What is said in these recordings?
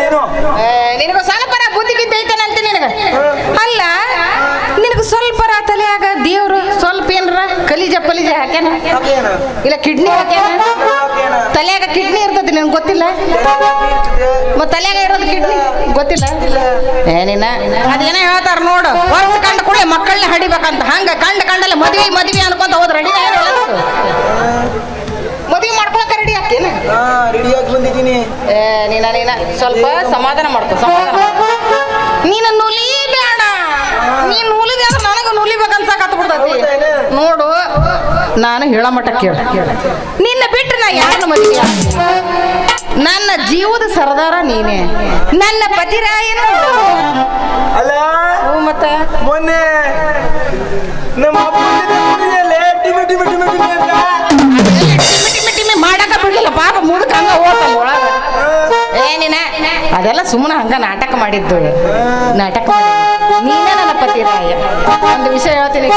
ನೀನು ನಿನಗ ಸ್ವಲ್ಪ ಬುದ್ಧಿ ಬಿದ್ದೈತೇನಂತ ನಿನಗ ಅಲ್ಲ ನಿನಗ ಸ್ವಲ್ಪ ತಲೆಯಾಗ ದೇವ್ರು ಸ್ವಲ್ಪ ಏನ್ರ ಕಲಿಜ ಪಲಿಜ ಹಾಕ್ಯಾನ ಇಲ್ಲ ಕಿಡ್ನಿ ಹಾಕ್ಯಾನ ತಲೆಯಾಗ ಕಿಡ್ನಿ ಇರ್ತದೆ ನಿನಗೆ ಗೊತ್ತಿಲ್ಲ ಮತ್ತ ತಲೆಯಾಗ ಇರೋದು ಕಿಡ್ನಿ ಗೊತ್ತಿಲ್ಲ ಏನಿನ ಅದೇನೋ ಹೇಳ್ತಾರ ನೋಡು ವರ್ಷ ಕಂಡ ಕೂಡ ಮಕ್ಕಳನ್ನ ಹಡಿಬೇಕಂತ ಹಂಗ ಕಂಡಲ್ಲ ಮದ್ವಿ ಅನ್ಕೊಂತ ಹೋದ್ ರೆಡಿ ಮದ್ವಿ ಮಾಡ್ಕೊಳಕ ರೆಡಿ ಹಾಕೇನ ರೆಡಿಯಾಗಿ ಬಂದಿದ್ದೀನಿ ನೀನ ಸ್ವಲ್ಪ ಸಮಾಧಾನ ಮಾಡ್ಕೊ ಸಮಾಧಾನ ನೀನು ನುಲಿ ಬೇಡ ನೀನ್ ನುಲಿದೆ ಅಂದ್ರೆ ನನಗ ನುಲಿಬೇಕನ್ಸಕತ್ ಬಿಡ್ತೈತಿ ನೋಡು ನಾನು ಹೇಳ ಮಟ್ಟ ಕೇಳ ನಿನ್ನ ಬಿಟ್ಟು ನಾ ಯಾರನ್ನ ಮದುವೆ ನನ್ನ ಜೀವದ ಸರದಾರ ನೀನೇ ನನ್ನ ಪತಿರಾಯನು ಅಲ್ಲ ಮತ್ತ ಮೊನ್ನೆ ನಮ್ಮ ಮಾಡಕ ಬಿಡ್ಲಿಲ್ಲ ಪಾಪ ಮುದುಕ ಹಂಗ ಹೋಗ್ತಾನ ಒಳಗ ಏನಿನ ಅದೆಲ್ಲ ಸುಮ್ಮನೆ ಹಂಗ ನಾಟಕ ಮಾಡಿದ್ದು ನಾಟಕ ನೀನೇ ನನ್ನ ಪತಿರಾಯ ಒಂದು ವಿಷಯ ಹೇಳ್ತೀನಿ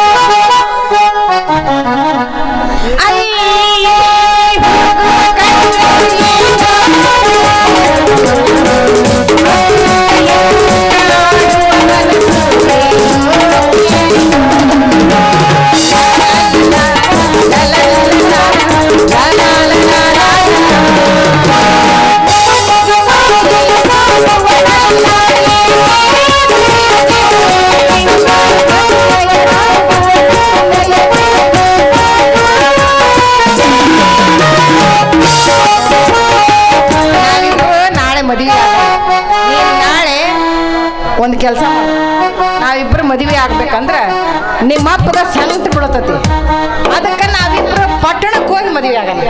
ಒಂದು ಕೆಲಸ ನಾವಿಬ್ರು ಮದುವೆ ಆಗ್ಬೇಕಂದ್ರ ನಿಮ್ಮ ಅಪ್ಪಗ ಸಂತ ಬಿಡತತಿ ಅದಕ್ಕೆ ನಾವಿಬ್ರು ಪಟ್ಟಣಕ್ಕೆ ಹೋಗಿ ಮದುವೆ ಆಗಲ್ಲ